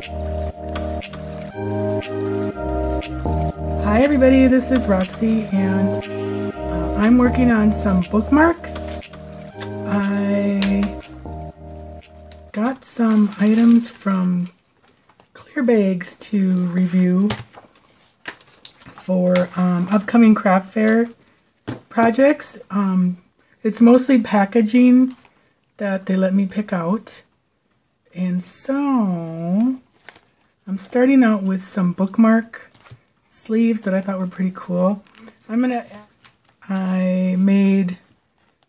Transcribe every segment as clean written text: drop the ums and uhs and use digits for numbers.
Hi everybody, this is Roxy and I'm working on some bookmarks. I got some items from Clear Bags to review for upcoming craft fair projects. It's mostly packaging that they let me pick out. And so I'm starting out with some bookmark sleeves that I thought were pretty cool. I made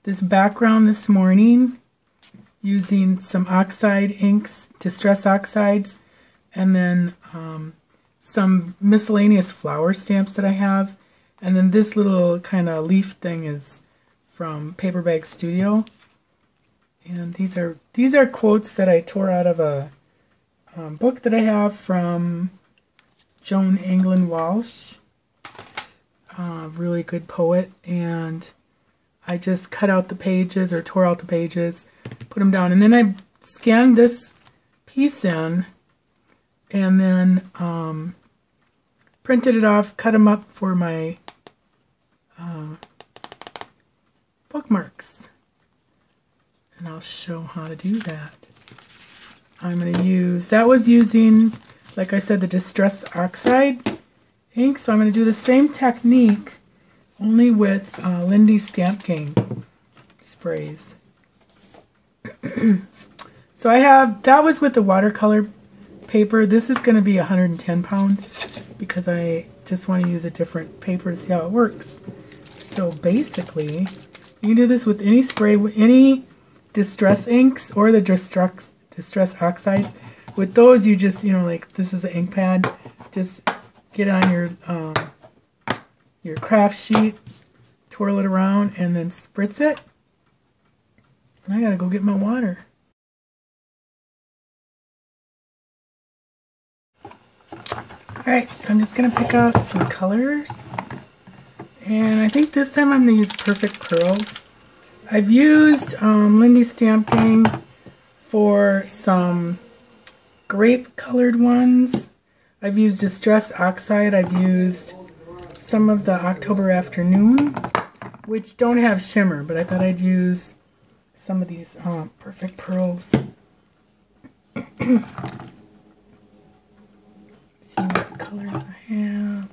this background this morning using some oxide inks, distress oxides, and then some miscellaneous flower stamps that I have. And then this little kind of leaf thing is from Paper Bag Studio. And these are quotes that I tore out of a book that I have from Joan Anglin Walsh, really good poet, and I just cut out the pages or tore out the pages, put them down, and then I scanned this piece in and then printed it off, cut them up for my bookmarks, and I'll show how to do that. I'm going to use, that was using, like I said, the Distress Oxide ink. So I'm going to do the same technique, only with Lindy Stamp Gang sprays. So I have, that was with the watercolor paper. This is going to be 110 pound because I just want to use a different paper to see how it works. So basically, you can do this with any spray, with any distress inks or the distress oxides. With those, you just, like this is an ink pad, just get on your craft sheet, twirl it around, and then spritz it. And I gotta go get my water. Alright, so I'm just gonna pick out some colors. And I think this time I'm gonna use Perfect Pearls. I've used Lindy Stamp Gang for some grape colored ones. I've used Distress Oxide. I've used some of the October Afternoon, which don't have shimmer, but I thought I'd use some of these Perfect Pearls. See what colors I have.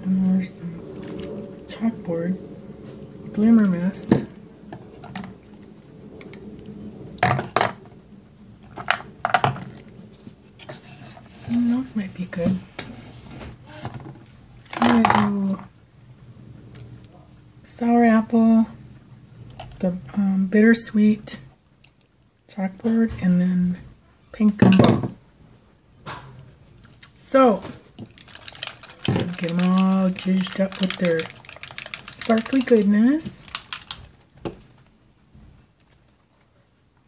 And there's some chalkboard, Glimmer Mist. And those might be good. I'm gonna do Sour Apple, the Bittersweet chalkboard, and then Pink Gumball. So, get them all jizzed up with their sparkly goodness.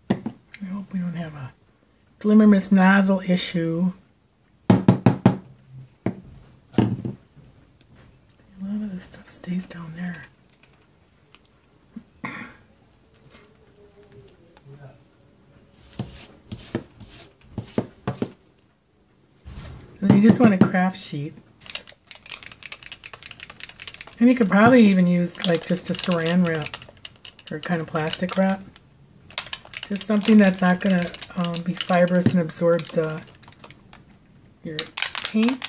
I hope we don't have a Glimmer Mist nozzle issue. A lot of this stuff stays down there. And you just want a craft sheet. And you could probably even use like just a saran wrap or kind of plastic wrap. Just something that's not going to be fibrous and absorb your paint.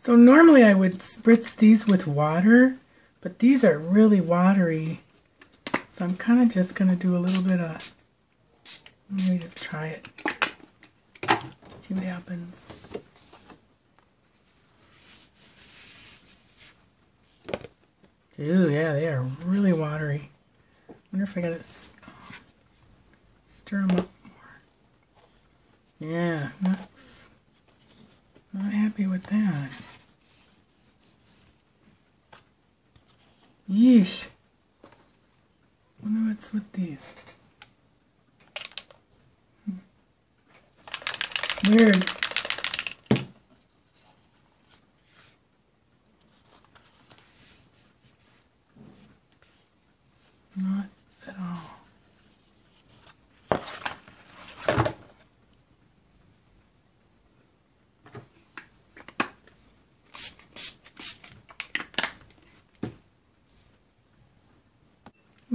So normally I would spritz these with water, but these are really watery. So I'm kind of just going to do a little bit of, let me just try it. See what happens. Ooh, yeah, they are really watery. I wonder if I got to stir them up more. Yeah, not happy with that. Yeesh. Wonder what's with these. Weird. Not at all.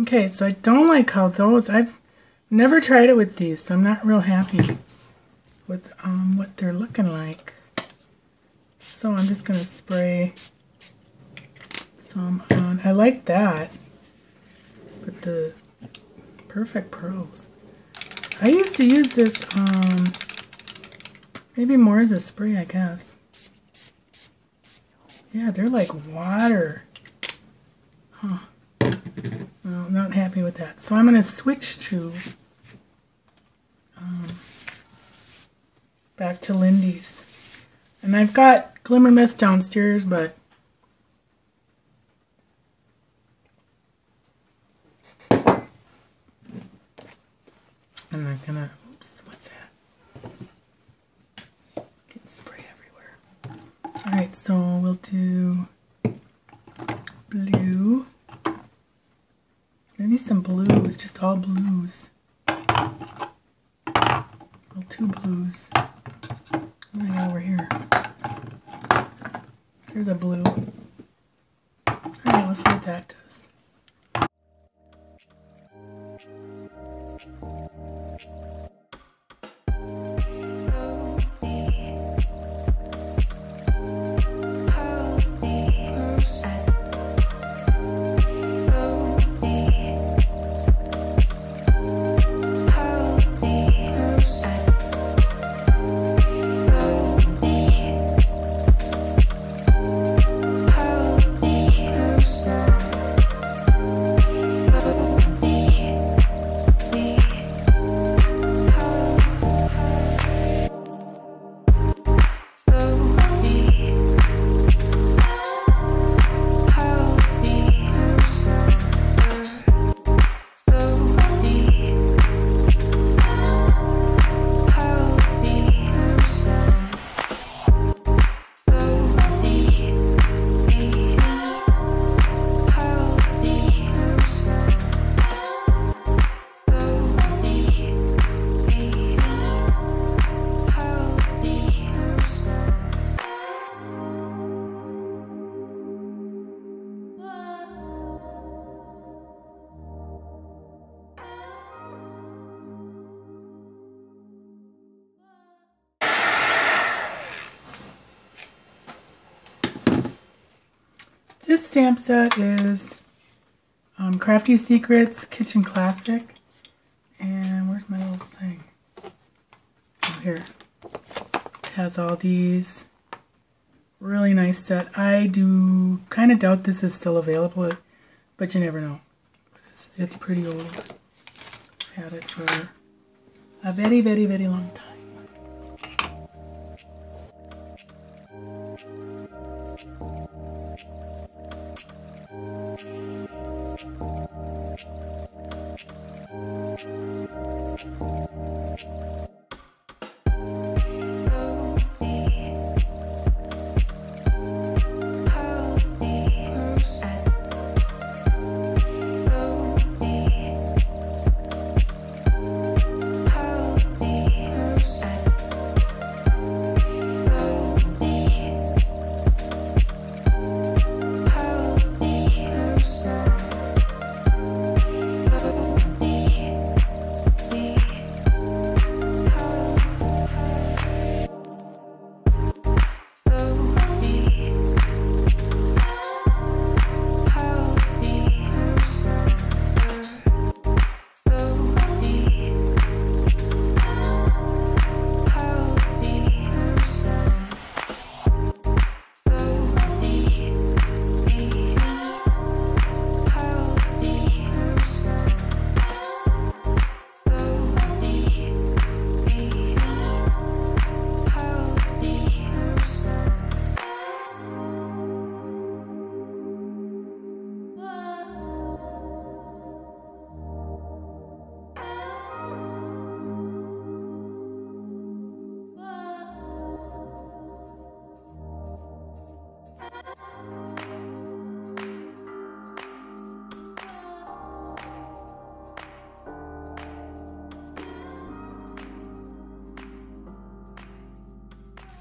Okay, so I don't like how those, I've never tried it with these, so I'm not real happy with what they're looking like. So I'm just going to spray some on. I like that, but the Perfect Pearls. I used to use this maybe more as a spray, I guess. Yeah, they're like water. Huh. Well, not happy with that. So I'm going to switch to back to Lindy's. And I've got Glimmer Mist downstairs, but I'm not going to, oops, what's that? Get spray everywhere. Alright, so we'll do blue. Maybe some blues, just all blues. Well, two blues. What do I got over here? There's a blue. Alright, let's see what that does. This stamp set is Crafty Secrets Kitchen Classic. And where's my little thing? Oh, here. It has all these. Really nice set. I do kind of doubt this is still available, but you never know. It's pretty old. I've had it for a very, very, very long time.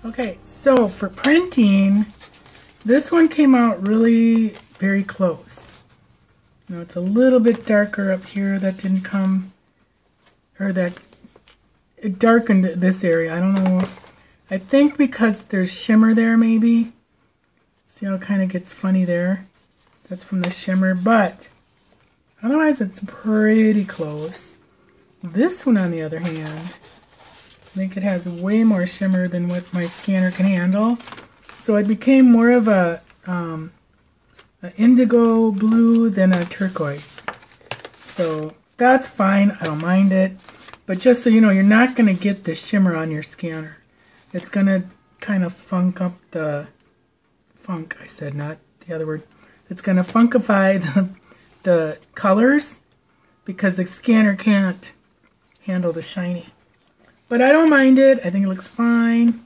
Okay, so for printing, this one came out really very close. You know, it's a little bit darker up here. That didn't come, or that it darkened this area. I don't know. I think because there's shimmer there, maybe. See how it kind of gets funny there? That's from the shimmer, but otherwise it's pretty close. This one, on the other hand, I think it has way more shimmer than what my scanner can handle. So it became more of a an indigo blue than a turquoise. So that's fine. I don't mind it. But just so you know, you're not going to get the shimmer on your scanner. It's going to kind of funk up the... Funk, I said, not the other word. It's going to funkify the colors because the scanner can't handle the shiny. But I don't mind it. I think it looks fine.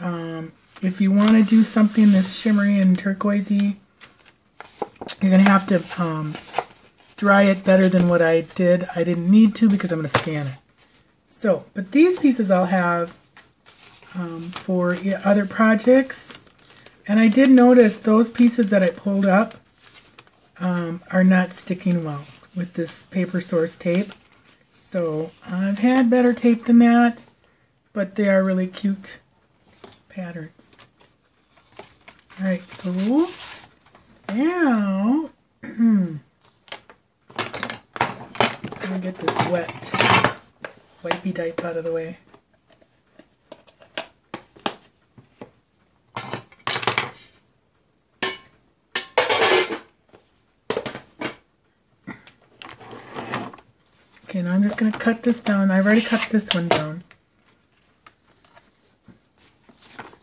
If you want to do something that's shimmery and turquoisey, you're going to have to dry it better than what I did. I didn't need to because I'm going to scan it. So, but these pieces I'll have for other projects. And I did notice those pieces that I pulled up are not sticking well with this paper source tape. So I've had better tape than that, but they are really cute patterns. Alright, so now I'm going to get this wet wipey dipe out of the way. Okay, now I'm just going to cut this down. I've already cut this one down.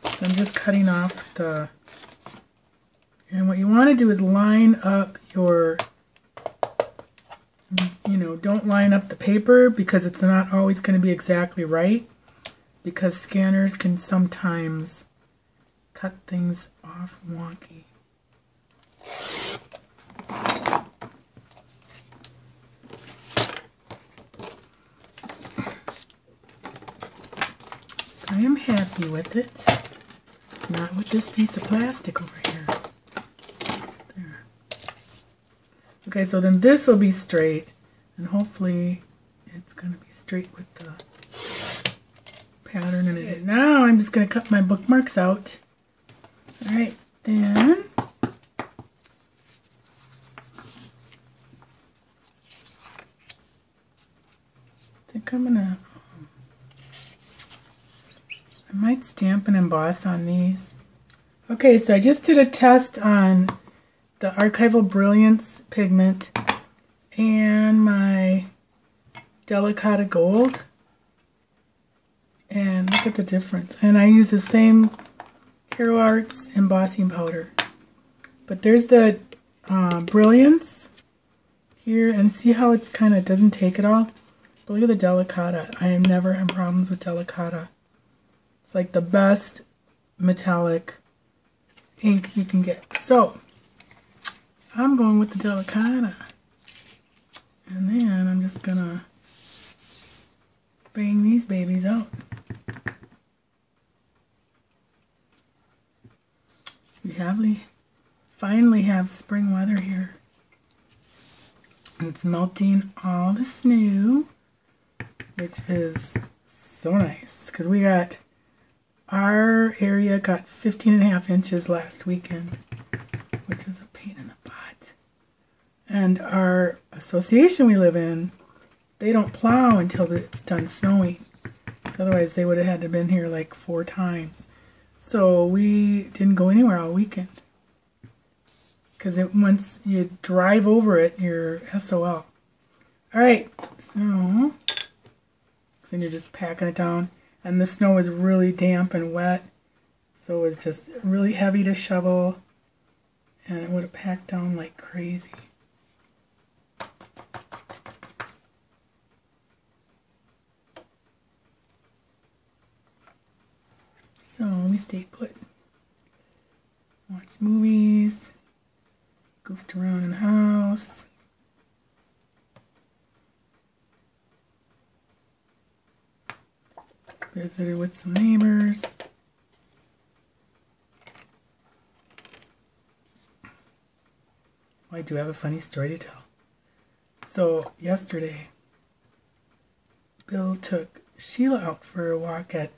So I'm just cutting off the... And what you want to do is line up your... You know, don't line up the paper because it's not always going to be exactly right. Because scanners can sometimes cut things off wonky. I am happy with it. Not with this piece of plastic over here. There. Okay, so then this will be straight, and hopefully it's going to be straight with the pattern in it. Now I'm just going to cut my bookmarks out. Alright, then I think I'm going to I might stamp and emboss on these. Okay, so I just did a test on the Archival Brilliance pigment and my Delicata Gold. And look at the difference. And I use the same Hero Arts embossing powder. But there's the Brilliance here, and see how it's kind of doesn't take it all? But look at the Delicata. I have never had problems with Delicata. It's like the best metallic ink you can get. So, I'm going with the Delicata. And then I'm just going to bang these babies out. We finally have spring weather here. And it's melting all the snow, which is so nice. Because we got... Our area got 15.5 inches last weekend, which is a pain in the butt. And our association we live in, they don't plow until it's done snowing. Otherwise, they would have had to have been here like 4 times. So we didn't go anywhere all weekend. Because once you drive over it, you're SOL. Alright, so then you're just packing it down. And the snow was really damp and wet, so it was just really heavy to shovel, and it would have packed down like crazy. So we stayed put. Watched movies, goofed around in the house. Visited with some neighbors. I do have a funny story to tell. So yesterday, Bill took Sheila out for a walk at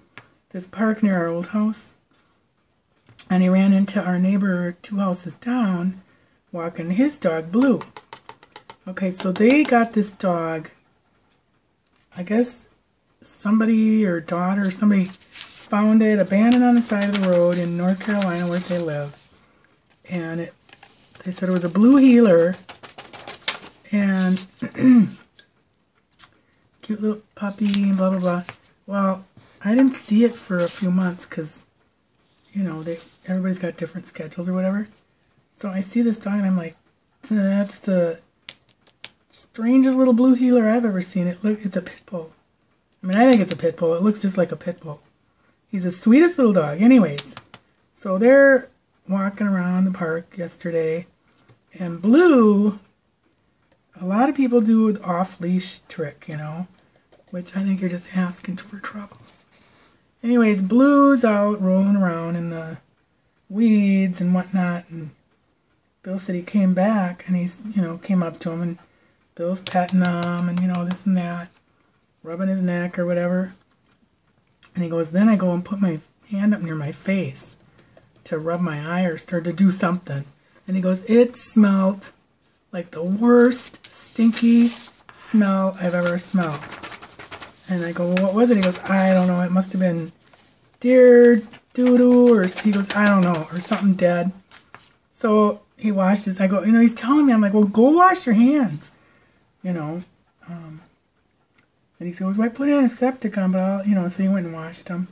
this park near our old house. And he ran into our neighbor 2 houses down walking his dog, Blue. Okay, so they got this dog, I guess somebody or daughter or somebody found it abandoned on the side of the road in North Carolina where they live. And they said it was a blue heeler. And cute little puppy and blah, blah, blah. Well, I didn't see it for a few months because, you know, everybody's got different schedules or whatever. So I see this dog and I'm like, that's the strangest little blue heeler I've ever seen. It's a pit bull. I mean, I think it's a pit bull. It looks just like a pit bull. He's the sweetest little dog. Anyways, so they're walking around the park yesterday. And Blue, a lot of people do an off-leash trick, you know, which I think you're just asking for trouble. Anyways, Blue's out rolling around in the weeds and whatnot. And Bill said he came back and he's, you know, came up to him and Bill's patting him and, you know, this and that, rubbing his neck or whatever. And he goes, then I go and put my hand up near my face to rub my eye or start to do something. And he goes, it smelled like the worst stinky smell I've ever smelled. And I go, well, what was it? He goes, I don't know. It must have been deer doo-doo, or he goes, I don't know, or something dead. So he washed his, I go, you know, he's telling me, I'm like, well, go wash your hands, you know. And he said, well, I put antiseptic on, but I'll, you know, so he went and washed them.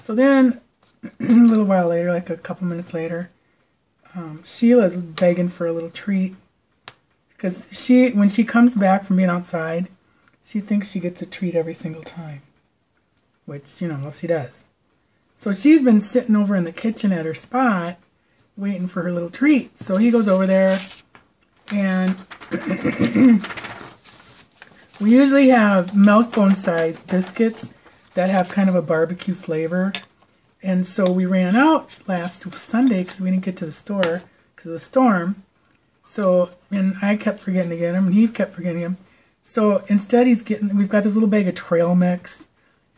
So then, a little while later, like a couple minutes later, Sheila's begging for a little treat. Because when she comes back from being outside, she thinks she gets a treat every single time. Which, you know, well, she does. So she's been sitting over in the kitchen at her spot, waiting for her little treat. So he goes over there, and we usually have milk bone size biscuits that have kind of a barbecue flavor. And so we ran out last Sunday because we didn't get to the store because of the storm. So, and I kept forgetting to get them, and he kept forgetting them. So instead we've got this little bag of trail mix.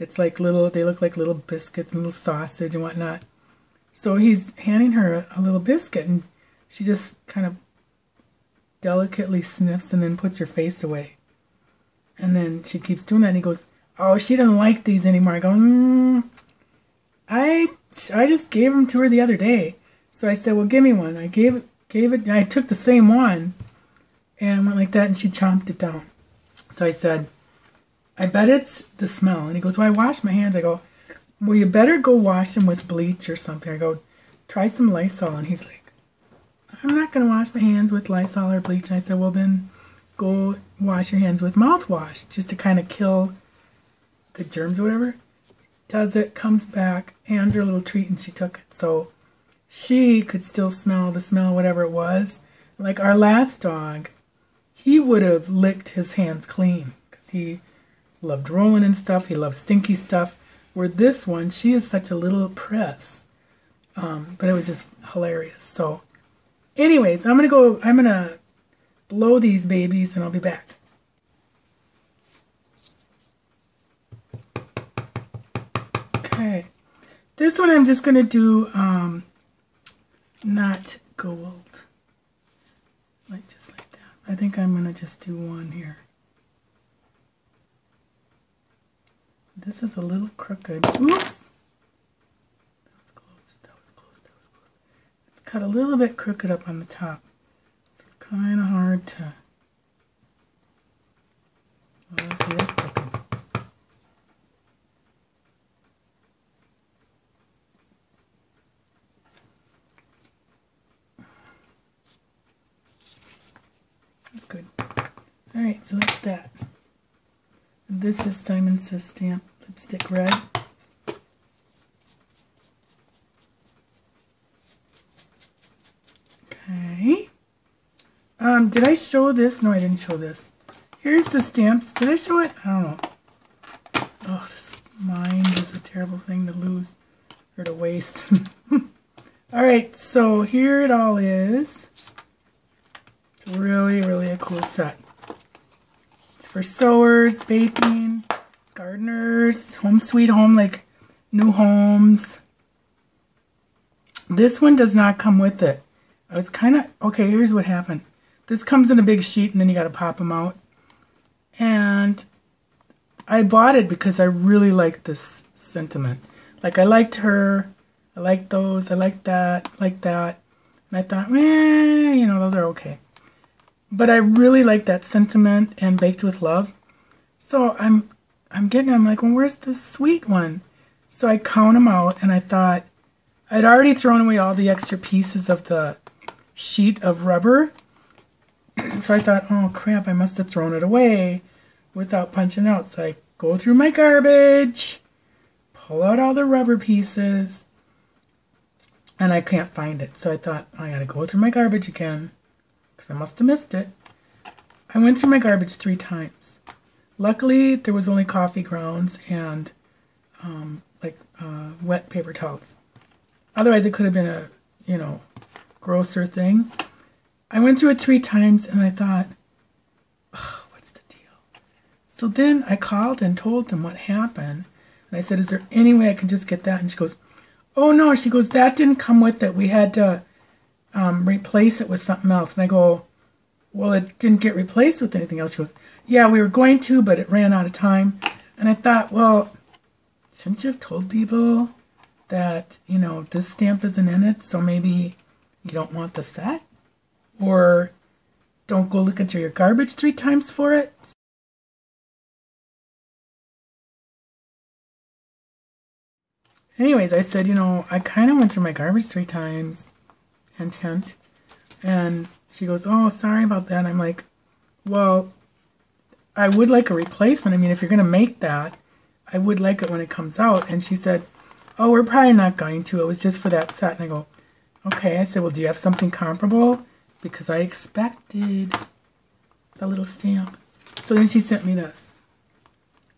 It's like they look like little biscuits and little sausage and whatnot. So he's handing her a little biscuit, and she just kind of delicately sniffs and then puts her face away. And then she keeps doing that, and he goes, oh, she doesn't like these anymore. I go, I just gave them to her the other day. So I said, well, give me one. I gave it, I took the same one and went like that, and she chomped it down. So I said, I bet it's the smell. And he goes, well, I washed my hands. I go, well, you better go wash them with bleach or something. I go, try some Lysol. And he's like, I'm not going to wash my hands with Lysol or bleach. And I said, well, then go wash your hands with mouthwash just to kind of kill the germs or whatever. Does it, comes back, hands her a little treat, and she took it. So she could still smell the smell, whatever it was. Like our last dog, he would have licked his hands clean because he loved rolling and stuff. He loved stinky stuff. Where this one, she is such a little press. But it was just hilarious. So anyways, I'm going to blow these babies and I'll be back. Okay. This one I'm just going to do not gold. Just like that. I think I'm going to just do one here. This is a little crooked. Oops! That was close. That was close. That was close. It's cut a little bit crooked up on the top. So it's kind of hard to... Oh, see, that's crooked. Good. Alright, so that's that. This is Simon Says Stamp Lipstick Red. Okay. Did I show this? No, I didn't show this. Here's the stamps. Did I show it? I don't know. Oh, this mind is a terrible thing to lose or to waste. Alright, so here it all is. It's really, really a cool set. It's for sewers, baking, gardeners, home sweet home, like new homes. This one does not come with it. I was kind of, okay, here's what happened. This comes in a big sheet and then you got to pop them out. And I bought it because I really liked this sentiment. Like I liked her, I liked those, I liked that, like that. And I thought, you know, those are okay. But I really like that sentiment and baked with love. So I'm like, well, where's the sweet one? So I count them out and I thought, I'd already thrown away all the extra pieces of the sheet of rubber. So I thought, oh crap, I must have thrown it away without punching out. So I go through my garbage, pull out all the rubber pieces, and I can't find it. So I thought, I gotta go through my garbage again, because I must have missed it. I went through my garbage 3 times. Luckily, there was only coffee grounds and wet paper towels. Otherwise, it could have been a, you know, grosser thing. I went through it 3 times and I thought, oh, what's the deal? So then I called and told them what happened. And I said, is there any way I can just get that? And she goes, oh no. She goes, that didn't come with it. We had to replace it with something else. And I go, well, it didn't get replaced with anything else. She goes, yeah, we were going to, but it ran out of time. And I thought, well, shouldn't you have told people that, you know, this stamp isn't in it, so maybe you don't want the set? Or don't go look into your garbage 3 times for it? Anyways, I said, you know, I kind of went through my garbage 3 times. Hint, hint. And she goes, oh, sorry about that. And I'm like, well, I would like a replacement. I mean, if you're going to make that, I would like it when it comes out. And she said, oh, we're probably not going to. It was just for that set. And I go, okay. I said, well, do you have something comparable? Because I expected the little stamp. So then she sent me this.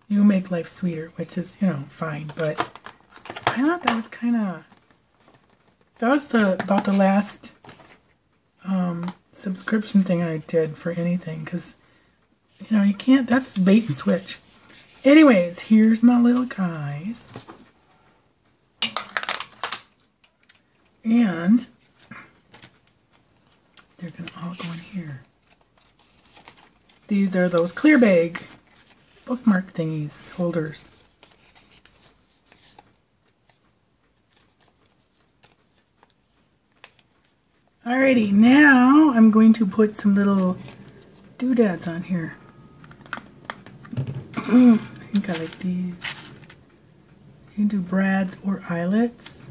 You make life sweeter, which is, you know, fine. But I thought that was kind of, that was about the last subscription thing I did for anything. Because, you know, you can't, that's bait and switch. Anyways, here's my little guys. And they're going to all go in here. These are those clear bag bookmark thingies, holders. Alrighty, now I'm going to put some little doodads on here. I think I like these. You can do brads or eyelets.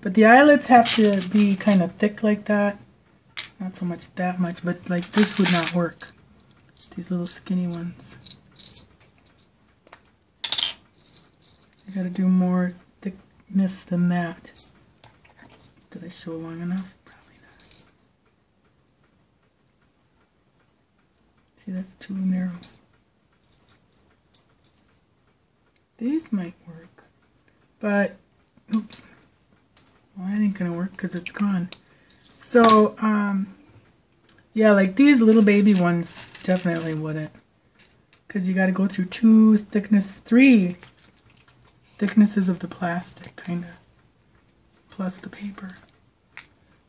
But the eyelets have to be kind of thick like that. Not so much that much, but like this would not work. These little skinny ones. I gotta do more thickness than that. Did I show long enough? Probably not. See, that's too narrow. These might work, but oops. Well, that ain't gonna work because it's gone. So, yeah, like these little baby ones definitely wouldn't. Because you got to go through 3 thicknesses of the plastic, kind of. Plus the paper.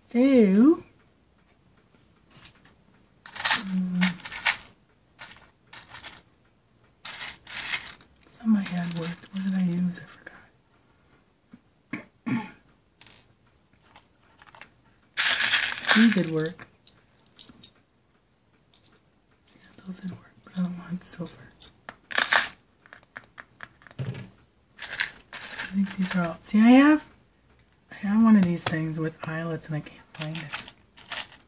So, some I had worked. What did I use? I forgot. These did work. Yeah, those did work, but I don't want silver. I think these are all. See, I have one of these things with eyelets and I can't find it.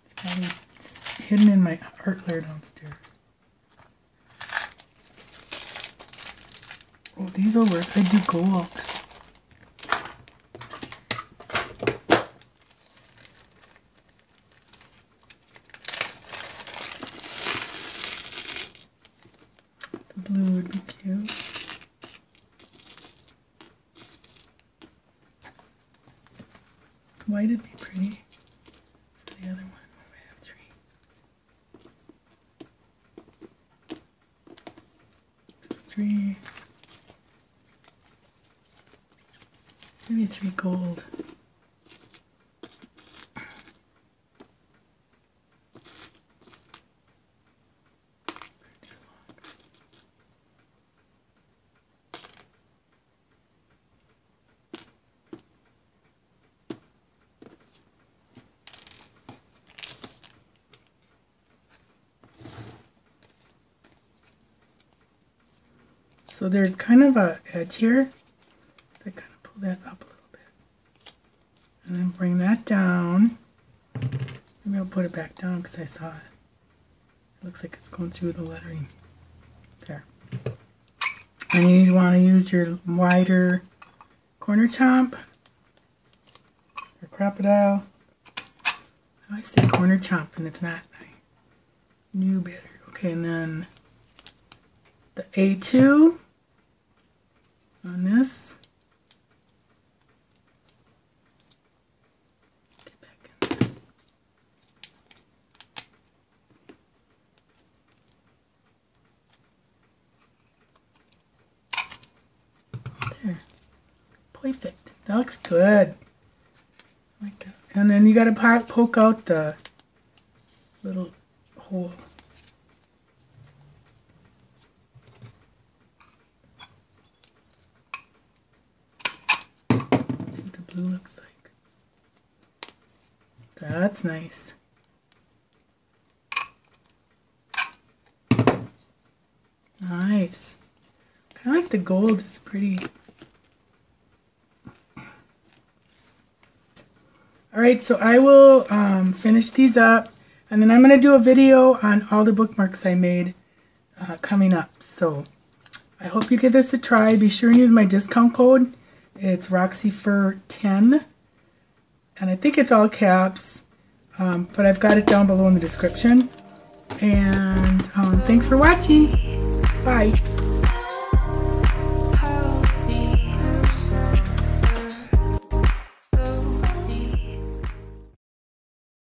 It's probably hidden in my art layer downstairs. Oh, these will work. I do gold. Blue would be cute. White would be pretty. For the other one, I have 3. 3, maybe 3 gold. So there's kind of a edge here. So I kind of pull that up a little bit. And then bring that down. Maybe I'll put it back down because I saw it. It looks like it's going through the lettering. There. And you want to use your wider corner chomp or crocodile. I say corner chomp and it's not. I knew better. Okay, and then the A2 on this. Get back in there. There. Perfect. That looks good. Like that. And then you got to poke out the little hole. Blue looks like. That's nice. Nice. Kind of like the gold is pretty. Alright, so I will finish these up and then I'm going to do a video on all the bookmarks I made coming up. So I hope you give this a try. Be sure and use my discount code. It's RoxyFur10, and I think it's all caps, but I've got it down below in the description. And thanks for watching. Bye.